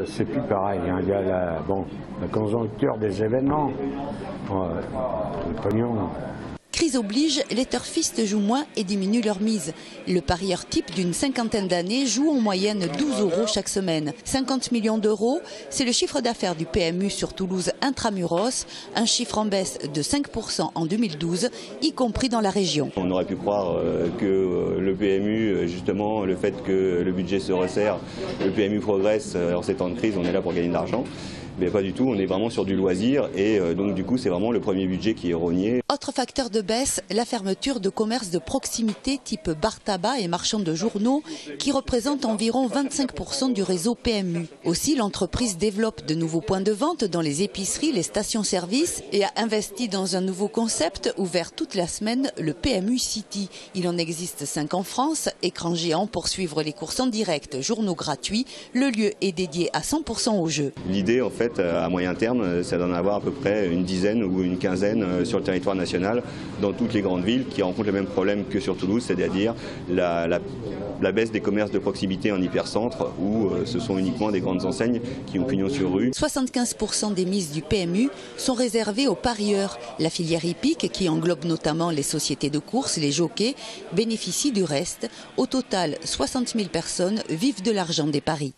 C'est plus pareil, hein. Il y a la conjoncture des événements, le pognon. Crise oblige, les turfistes jouent moins et diminuent leur mise. Le parieur type d'une cinquantaine d'années joue en moyenne 12 € chaque semaine. 50 millions d'euros, c'est le chiffre d'affaires du PMU sur Toulouse intramuros, un chiffre en baisse de 5% en 2012, y compris dans la région. On aurait pu croire que le PMU, justement, le fait que le budget se resserre, le PMU progresse en ces temps de crise, on est là pour gagner de l'argent. Mais pas du tout, on est vraiment sur du loisir et donc du coup c'est vraiment le premier budget qui est rogné. Autre facteur de baisse, la fermeture de commerces de proximité type bar tabac et marchands de journaux qui représentent environ 25% du réseau PMU. Aussi l'entreprise développe de nouveaux points de vente dans les épiceries, les stations-service et a investi dans un nouveau concept ouvert toute la semaine, le PMU City. Il en existe 5 en France, écran géant pour suivre les courses en direct, journaux gratuits. Le lieu est dédié à 100% aux jeux. L'idée en fait à moyen terme, c'est d'en avoir à peu près une dizaine ou une quinzaine sur le territoire national, dans toutes les grandes villes qui rencontrent les mêmes problèmes que sur Toulouse, c'est-à-dire la baisse des commerces de proximité en hypercentre où ce sont uniquement des grandes enseignes qui ont pignon sur rue. 75% des mises du PMU sont réservées aux parieurs. La filière hippique, qui englobe notamment les sociétés de course, les jockeys, bénéficie du reste. Au total, 60 000 personnes vivent de l'argent des paris.